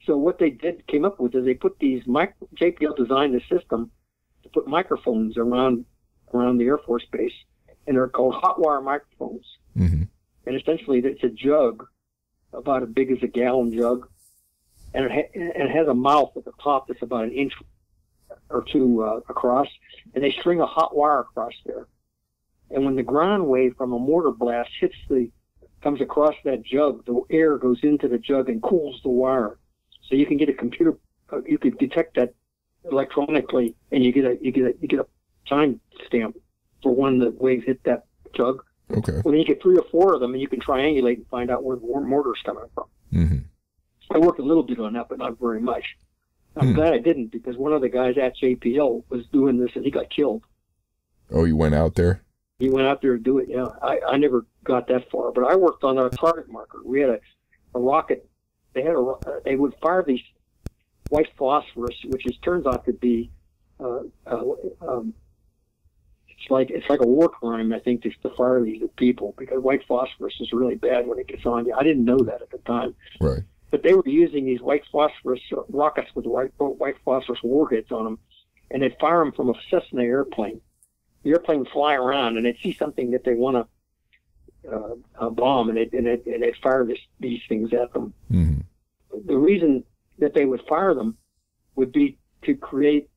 So what they came up with is they put these JPL designed a system to put microphones around the Air Force Base, and they're called hot wire microphones. And essentially, it's a jug about as big as a gallon jug, and it has a mouth at the top that's about an inch or two across, and they string a hot wire across there. And when the ground wave from a mortar blast comes across that jug, the air goes into the jug and cools the wire. So you can get a computer, you can detect that electronically, and you get a time stamp for when the wave hit that jug. Okay. Well, then you get 3 or 4 of them, and you can triangulate and find out where the mortar's coming from. Mm-hmm. I worked a little bit on that, but not very much. I'm glad I didn't, because one of the guys at JPL was doing this, and he got killed. Oh, you went out there? He went out there to do it, yeah. I never got that far, but I worked on a target marker. We had a rocket. They would fire these white phosphorus, which turns out to be it's like a war crime, I think, just to fire these at people, because white phosphorus is really bad when it gets on you. I didn't know that at the time. Right. But they were using these white phosphorus rockets with white phosphorus warheads on them, and they'd fire them from a Cessna airplane. The airplane would fly around, and they'd see something that they want to bomb, and they'd fire these things at them. Mm-hmm. The reason that they would fire them would be to create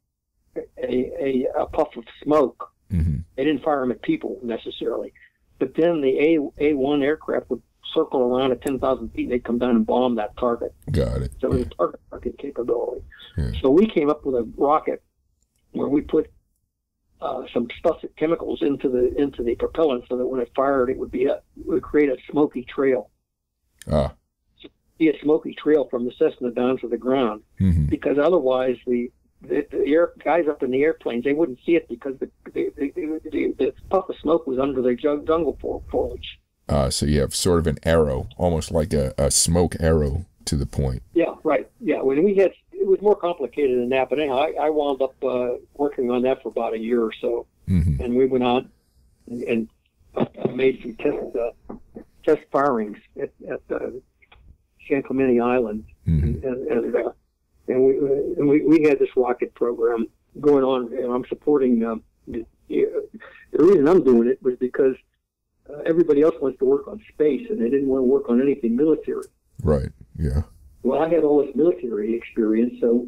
a puff of smoke. Mm-hmm. They didn't fire them at people necessarily. But then the A1 aircraft would circle around at 10,000 feet, and they'd come down and bomb that target. Got it. So it was a target capability. Yeah. So we came up with a rocket where we put some chemicals into the propellant, so that when it fired, it would create a smoky trail. Ah. So be a smoky trail from the Cessna down to the ground, mm-hmm. because otherwise the guys up in the airplanes, they wouldn't see it, because the puff of smoke was under the jungle foliage. So you have sort of an arrow, almost like a smoke arrow to the point. Yeah, right. Yeah, when it was more complicated than that, but anyhow, I wound up working on that for about a year or so, mm-hmm. and we went on and made some test firings at San Clemente Island, mm-hmm. and we had this rocket program going on, and I'm supporting. The reason I'm doing it was because everybody else wants to work on space, and they didn't want to work on anything military. Right. Yeah. Well, I had all this military experience, so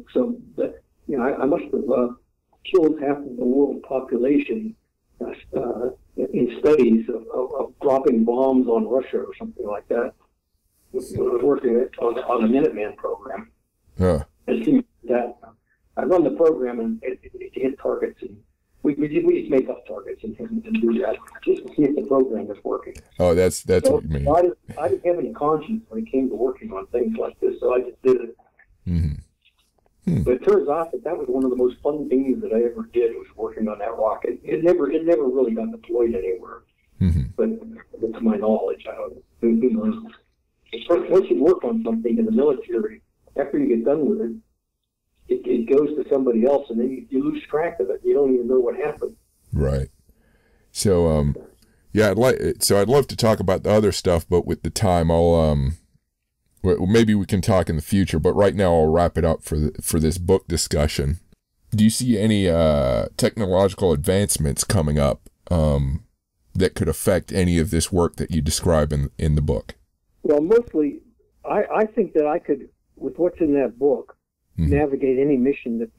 that, I must have killed half of the world population in studies of dropping bombs on Russia or something like that. I was working on the Minuteman program. Yeah. And see that I run the program and to hit targets, and we just make up targets and do that just to see if the program is working. Oh, that's so what you mean. I didn't have any conscience when it came to working on things like this, so I just did it. Mm-hmm. But it turns out that was one of the most fun things that I ever did, was working on that rocket. It never really got deployed anywhere, mm-hmm. but to my knowledge, I don't know. Once you work on something in the military, after you get done with it, it goes to somebody else, and then you lose track of it. You don't even know what happened. Right. So, yeah, I'd love to talk about the other stuff, but with the time, I'll maybe we can talk in the future. But right now, I'll wrap it up for this book discussion. Do you see any technological advancements coming up that could affect any of this work that you describe in the book? Well, mostly, I think that I could, with what's in that book, mm-hmm. navigate any mission that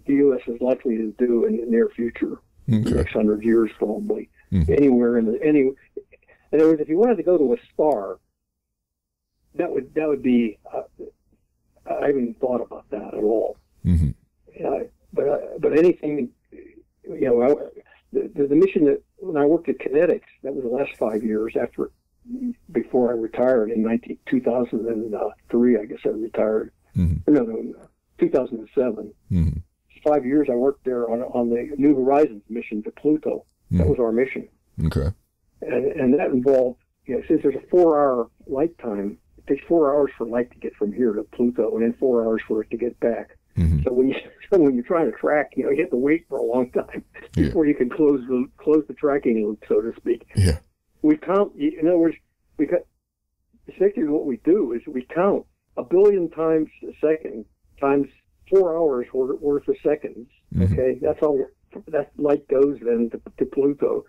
the U.S. is likely to do in the near future, the next 100 years probably, mm-hmm. anywhere in other words, if you wanted to go to a star, that would be. I haven't even thought about that at all. Mm-hmm. But anything, the mission that when I worked at Kinetics, that was the last 5 years before I retired in 2003. I guess I retired. Mm-hmm. No, 2007. Mm-hmm. 5 years I worked there on the New Horizons mission to Pluto. Mm-hmm. That was our mission. Okay. And that involved, since there's a 4-hour light time, it takes 4 hours for light to get from here to Pluto, and then 4 hours for it to get back. Mm-hmm. So when you're trying to track, you have to wait for a long time before you can close the tracking loop, so to speak. Yeah. We count. In other words, essentially what we do is we count 1 billion times a second times 4 hours worth of seconds. Mm-hmm. Okay, that's all. That light goes then to Pluto,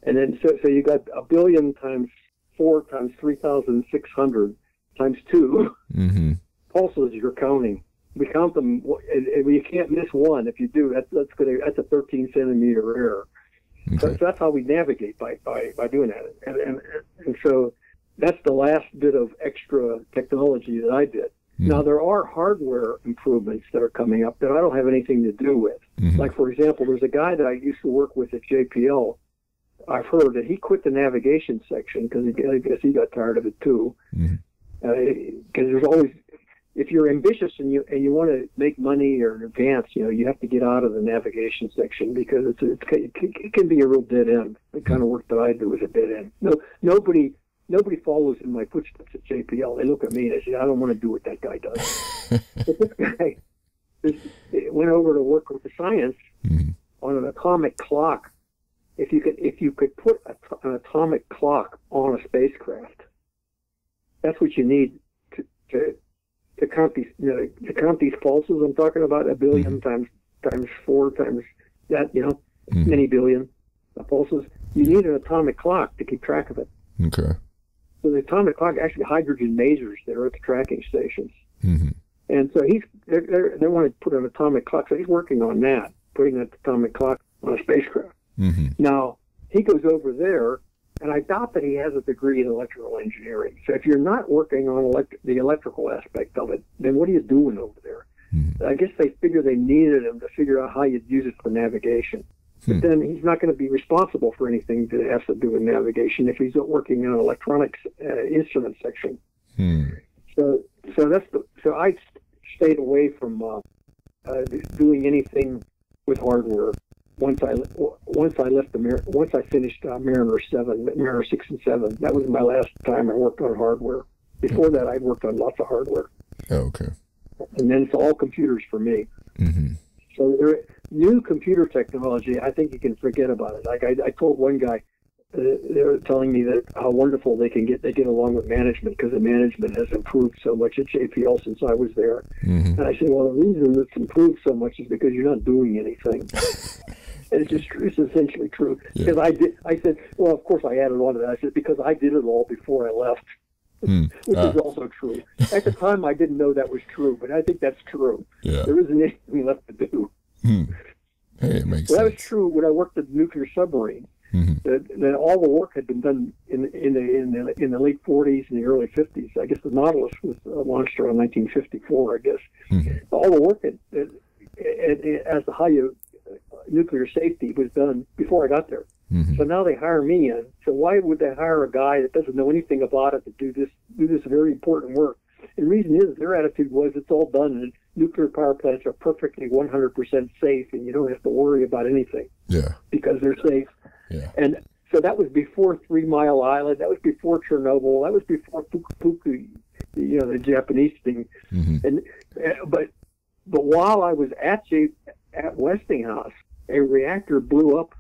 and then so you got 1 billion times 4 times 3,600 times 2 Mm-hmm. pulses you're counting. We count them, and you can't miss one. If you do, that's a 13 centimeter error. Okay. So that's how we navigate by doing that. And so that's the last bit of extra technology that I did. Mm-hmm. Now, there are hardware improvements that are coming up that I don't have anything to do with. Mm-hmm. Like, for example, there's a guy that I used to work with at JPL. I've heard that he quit the navigation section because I guess he got tired of it too. Mm-hmm. Because there's always, if you're ambitious and you want to make money or advance, you have to get out of the navigation section because it can be a real dead end. The kind of work that I do is a dead end. Nobody follows in my footsteps at JPL. They look at me and they say, I don't want to do what that guy does. But this guy went over to work with the science Mm-hmm. on an atomic clock. If you could put an atomic clock on a spacecraft, that's what you need to count these these pulses. I'm talking about a billion times 4 times that, Mm-hmm. many billion pulses. You need an atomic clock to keep track of it. Okay. So the atomic clock actually hydrogen masers that are at the tracking stations. Mm-hmm. And so they want to put an atomic clock. So he's working on that, putting an atomic clock on a spacecraft. Mm-hmm. Now, he goes over there, and I doubt that he has a degree in electrical engineering. So if you're not working on the electrical aspect of it, then what are you doing over there? Mm-hmm. I guess they figured they needed him to figure out how you'd use it for navigation. But then he's not going to be responsible for anything that has to do with navigation if he's not working in an electronics instrument section. So I stayed away from doing anything with hardware. Once I finished Mariner 6 and 7, that was my last time I worked on hardware. Before that, I'd worked on lots of hardware. Oh, okay. And then it's all computers for me. Mm-hmm. So new computer technology, I think you can forget about it. Like I told one guy, they were telling me that how wonderful they get along with management because the management has improved so much at JPL since I was there. Mm-hmm. And I said, well, the reason it's improved so much is because you're not doing anything. And it's essentially true. Yeah. Because I said, well, of course I added on to that. I said, because I did it all before I left, which is also true. At the time, I didn't know that was true, but I think that's true. Yeah. There isn't anything left to do. Hey, it makes Well, sense. that was true when I worked at the nuclear submarine. Mm-hmm. That all the work had been done in the late 40s and the early 50s. I guess the Nautilus was launched around 1954. I guess all the work as the high nuclear safety was done before I got there. Mm-hmm. So now they hire me in. So why would they hire a guy that doesn't know anything about it to do this very important work? And the reason is their attitude was it's all done and nuclear power plants are perfectly 100% safe and you don't have to worry about anything. Yeah. Because they're safe. Yeah. And so that was before 3 Mile Island. That was before Chernobyl. That was before Fukushima, the Japanese thing. Mm-hmm. And but while I was at Westinghouse, a reactor blew up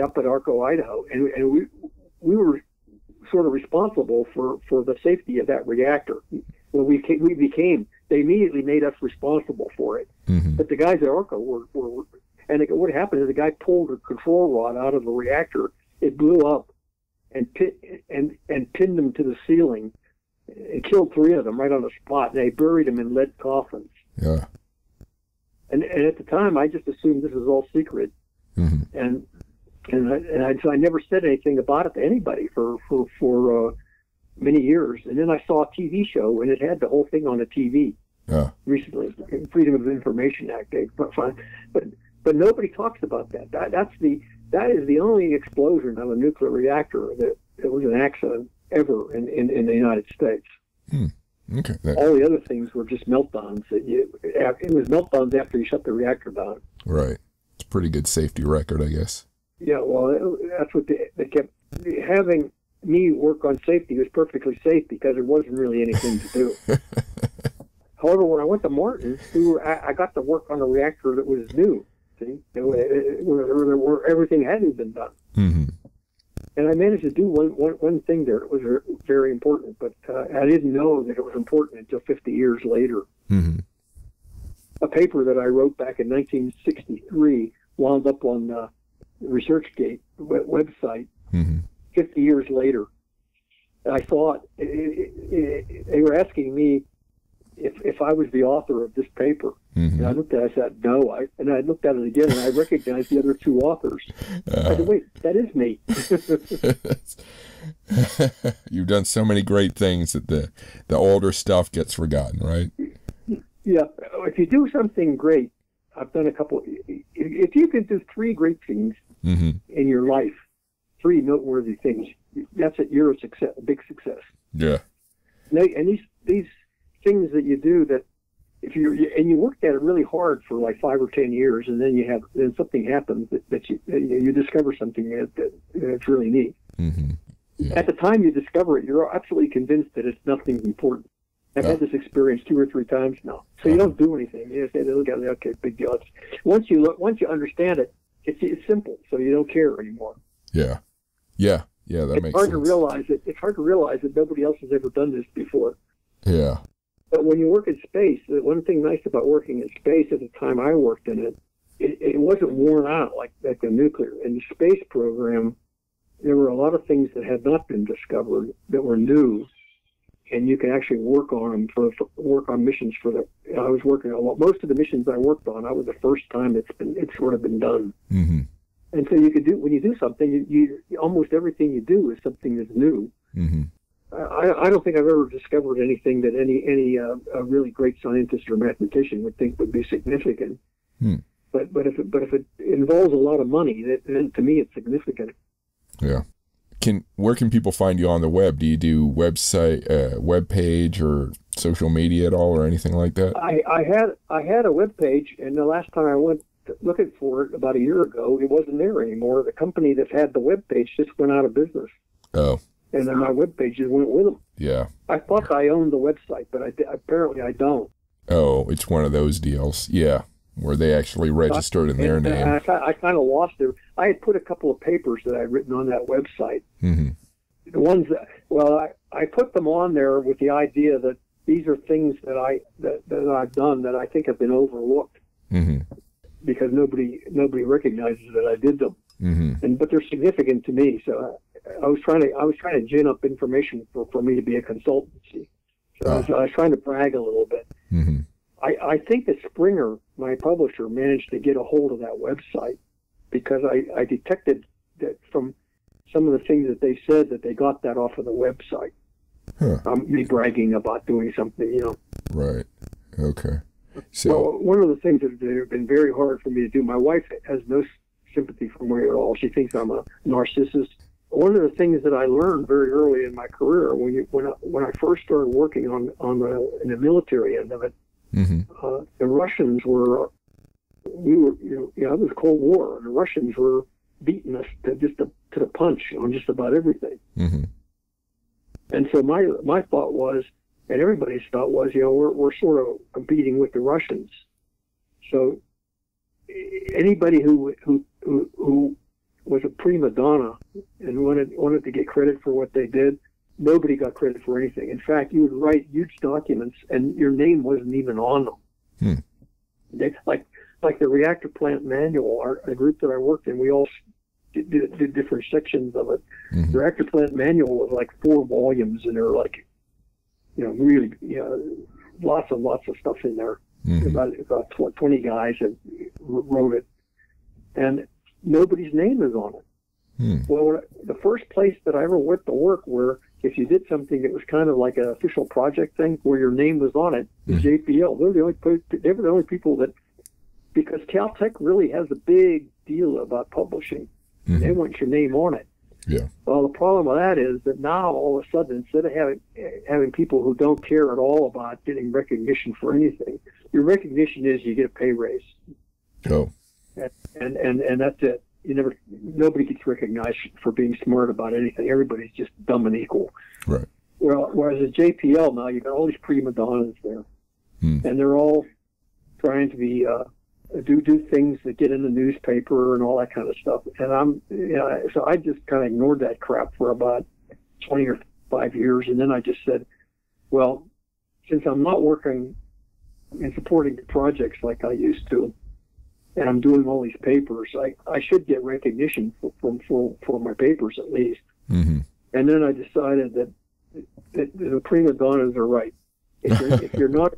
up at Arco, Idaho, and we were sort of responsible for the safety of that reactor. When they immediately made us responsible for it. Mm-hmm. But the guys at Arco were and what happened is the guy pulled a control rod out of the reactor. It blew up and pinned them to the ceiling. It killed 3 of them right on the spot. And they buried them in lead coffins. Yeah. And at the time, I just assumed this was all secret. Mm-hmm. So I never said anything about it to anybody for many years. And then I saw a TV show, and it had the whole thing on the TV recently. Freedom of Information Act. But nobody talks about that. That is the only explosion of a nuclear reactor that was an accident ever in the United States. Okay. All the other things were just meltdowns. It was meltdowns after you shut the reactor down. Right. It's a pretty good safety record, I guess. Yeah, well, that's what they kept having me work on safety was perfectly safe because there wasn't really anything to do. However, when I went to Martin, I got to work on a reactor that was new. See, where everything hadn't been done. Mm-hmm. And I managed to do one thing there. It was very important, but I didn't know that it was important until 50 years later. Mm-hmm. A paper that I wrote back in 1963 wound up on the ResearchGate website 50 years later. I thought they were asking me if I was the author of this paper. And I looked at it, I said, no. And I looked at it again, and I recognized the other two authors. I said, wait, that is me. You've done so many great things that the older stuff gets forgotten, right? Yeah. If you do something great, I've done a couple. If you can do 3 great things in your life, 3 noteworthy things, that's it. You're a success, a big success. Yeah. And these things that you do, that if you worked at it really hard for like 5 or 10 years, and then something happens that you discover something that's really neat. Yeah. At the time you discover it, you're absolutely convinced that it's nothing important. I've had this experience 2 or 3 times now. So you don't do anything. You just say, look at it, okay, big deal. Once you understand it, it's simple, so you don't care anymore. Yeah. That makes sense. It's hard to realize that nobody else has ever done this before. Yeah. But when you work in space, the one thing nice about working in space at the time I worked in it wasn't worn out like the nuclear. In the space program, there were a lot of things that had not been discovered that were new, and you can actually work on them work on missions I was working on most of the missions I worked on. I was the first time it's sort of been done. And so when you do something, you almost everything you do is something that's new. I don't think I've ever discovered anything that any really great scientist or mathematician would think would be significant. But if it involves a lot of money, then to me it's significant. Yeah. Where can people find you on the web? Do you do website, web page, or social media at all, or anything like that? I had a web page, and the last time I went looking for it about a year ago, it wasn't there anymore. The company that had the web page just went out of business. Oh. And then my web page just went with them. Yeah. I thought I owned the website, but apparently I don't. Oh, it's one of those deals. Yeah. Where they actually registered in their name. I kind of lost it. I had put a couple of papers that I'd written on that website. The ones I put them on there with the idea that these are things that I've done that I think have been overlooked because nobody recognizes that I did them. But they're significant to me. So I was trying to gin up information for me to be a consultancy. So I was trying to brag a little bit. I think that Springer, my publisher, managed to get a hold of that website because I detected that from some of the things that they said that they got that off of the website. Me bragging about doing something, Right. Okay. So one of the things that have been very hard for me to do, my wife has no sympathy for me at all. She thinks I'm a narcissist. One of the things that I learned very early in my career, when I first started working in the military end of it, the Russians it was Cold War, and the Russians were beating us to the punch on just about everything. And so my thought was, and everybody's thought was, we're sort of competing with the Russians. So anybody who was a prima donna and wanted to get credit for what they did, nobody got credit for anything. In fact, you would write huge documents and your name wasn't even on them. They, like the reactor plant manual, a group that I worked in, we all did different sections of it. The reactor plant manual was like 4 volumes, and there were really lots of stuff in there. About 20 guys that wrote it, and nobody's name is on it. Well, the first place that I ever went to work where if you did something that was kind of like an official project thing where your name was on it, was JPL. They were the only people that, because Caltech really has a big deal about publishing. They want your name on it. Yeah. Well, the problem with that is that now all of a sudden, instead of having people who don't care at all about getting recognition for anything, your recognition is you get a pay raise. Oh. And that's it. Nobody gets recognized for being smart about anything. Everybody's just dumb and equal. Right. Well, whereas at JPL now, you've got all these prima donnas there, and they're all trying to be do things that get in the newspaper and all that kind of stuff. And so I just kind of ignored that crap for about 20 or 5 years, and then I just said, well, since I'm not working and supporting projects like I used to, and I'm doing all these papers, I should get recognition for my papers at least. And then I decided that the prima donnas are right. If you're not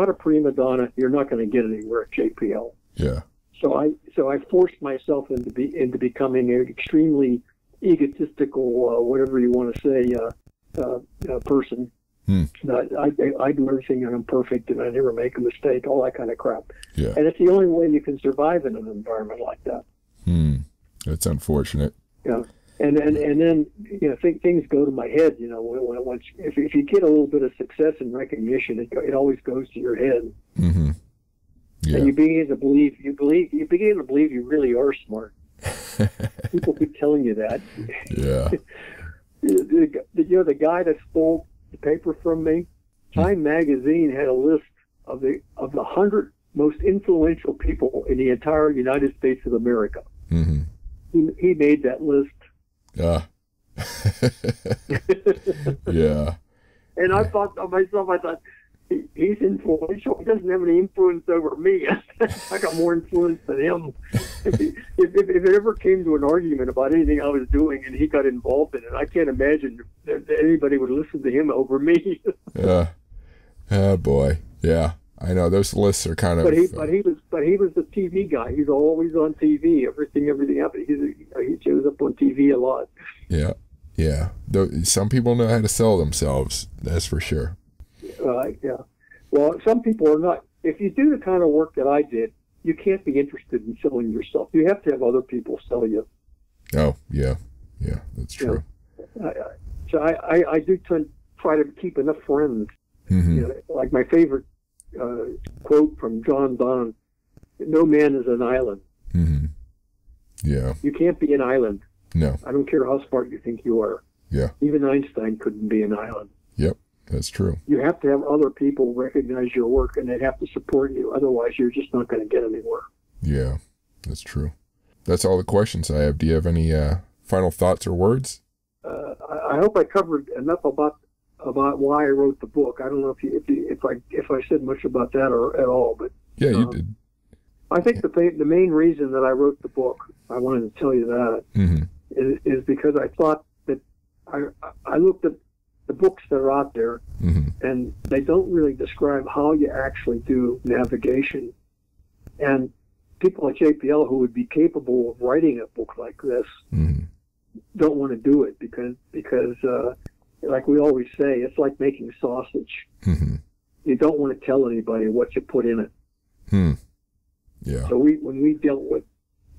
a prima donna, you're not going to get anywhere at JPL. Yeah. So I forced myself into becoming an extremely egotistical, whatever you want to say, person. I do everything, and I'm perfect, and I never make a mistake. All that kind of crap. Yeah. And it's the only way you can survive in an environment like that. That's unfortunate. Yeah. And then things go to my head. Once if you get a little bit of success and recognition, it always goes to your head. Mm-hmm. Yeah. And you begin to believe you really are smart. People keep telling you that. Yeah. The guy that stole the paper from me, Time Magazine had a list of the 100 most influential people in the entire United States of America. Mm-hmm. He made that list. Yeah. Yeah. And I thought to myself, he's influential. He doesn't have any influence over me. I got more influence than him. If it ever came to an argument about anything I was doing and he got involved in it, I can't imagine that anybody would listen to him over me. Yeah. Oh boy. Yeah. I know those lists are kind of. But he was the TV guy. He's always on TV. Everything happened. He shows up on TV a lot. Yeah. Yeah. Some people know how to sell themselves. That's for sure. Yeah. Well, some people are not. If you do the kind of work that I did, you can't be interested in selling yourself. You have to have other people sell you. Oh, yeah. Yeah, that's true. So I do try to keep enough friends. Mm-hmm. Like my favorite quote from John Donne, "No man is an island." Mm-hmm. Yeah. You can't be an island. No. I don't care how smart you think you are. Yeah. Even Einstein couldn't be an island. Yep, that's true. You have to have other people recognize your work, and they have to support you. Otherwise, you're just not going to get anywhere. Yeah, that's true. That's all the questions I have. Do you have any final thoughts or words? I hope I covered enough about why I wrote the book. I don't know if I said much about that or at all, but yeah, you did. I think the main reason that I wrote the book, I wanted to tell you that, mm-hmm. is because I thought that I looked at the books that are out there, mm-hmm. and they don't really describe how you actually do navigation. And people at JPL who would be capable of writing a book like this mm-hmm. don't want to do it because like we always say, it's like making sausage. Mm-hmm. You don't want to tell anybody what you put in it. Yeah. So when we dealt with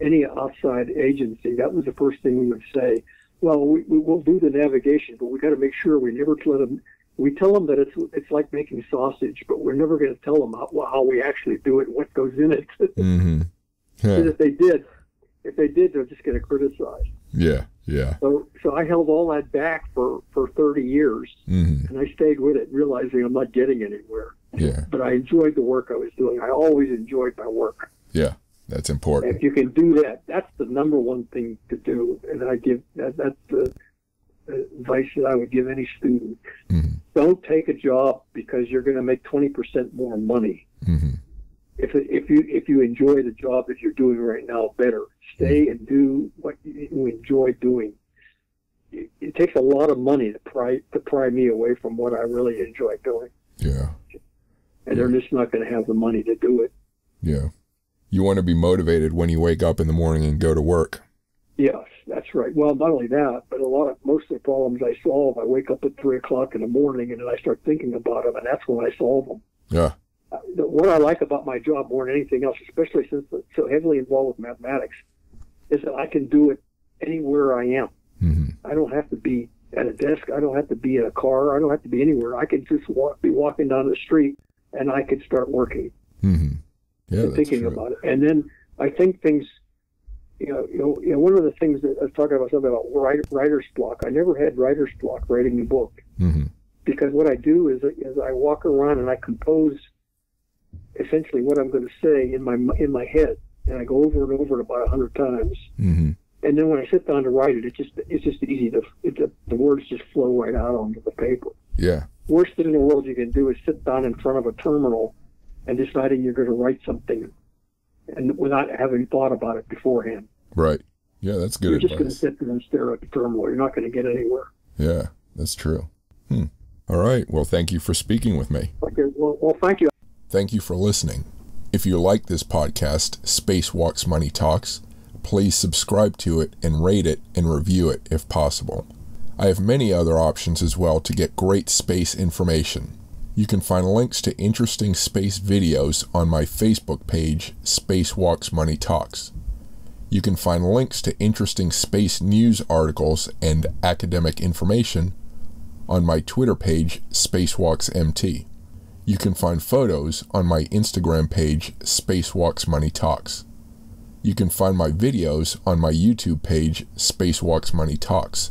any outside agency, that was the first thing we would say. Well, we will do the navigation, but we got to make sure we never let them. We tell them that it's like making sausage, but we're never going to tell them how we actually do it and what goes in it. Mm-hmm. Yeah. If they did, they're just going to criticize. Yeah, yeah. So I held all that back for 30 years, mm-hmm. and I stayed with it, realizing I'm not getting anywhere. Yeah. But I enjoyed the work I was doing. I always enjoyed my work. Yeah, that's important. And if you can do that, that's the number one thing to do. And I give that's the advice that I would give any student. Mm-hmm. Don't take a job because you're going to make 20% more money. Mm-hmm. If you enjoy the job that you're doing right now better, stay and do what you enjoy doing. It takes a lot of money to pry me away from what I really enjoy doing. Yeah. And they're just not going to have the money to do it. Yeah. You want to be motivated when you wake up in the morning and go to work. Yes, that's right. Well, not only that, but most of the problems I solve, I wake up at 3 o'clock in the morning and then I start thinking about them, and that's when I solve them. Yeah. What I like about my job more than anything else, especially since it's so heavily involved with mathematics, is that I can do it anywhere I am. Mm-hmm. I don't have to be at a desk. I don't have to be in a car. I don't have to be anywhere. I can just be walking down the street, and I can start working. Mm-hmm. Yeah, and thinking true. about it. And then I think things, one of the things that I was talking about something about writer's block. I never had writer's block writing the book, mm-hmm. because what I do is I walk around and I compose essentially what I'm going to say in my head, and I go over and over it about 100 times. Mm-hmm. And then when I sit down to write it, it's just easy the words just flow right out onto the paper. Yeah. Worst thing in the world you can do is sit down in front of a terminal and deciding you're going to write something, and without having thought about it beforehand. Right. Yeah, that's good You're advice. just going to sit there and stare at the terminal. You're not going to get anywhere. Yeah, that's true. All right. Well, thank you for speaking with me. Okay. Well, thank you. Thank you for listening. If you like this podcast, Spacewalks Money Talks, please subscribe to it and rate it and review it if possible. I have many other options as well to get great space information. You can find links to interesting space videos on my Facebook page, Spacewalks Money Talks. You can find links to interesting space news articles and academic information on my Twitter page, SpacewalksMT. You can find photos on my Instagram page, Spacewalks Money Talks. You can find my videos on my YouTube page, Spacewalks Money Talks.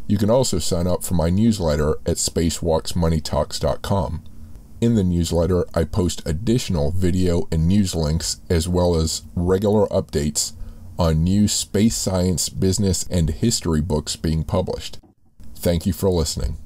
You can also sign up for my newsletter at spacewalksmoneytalks.com. In the newsletter, I post additional video and news links as well as regular updates on new space science, business, and history books being published. Thank you for listening.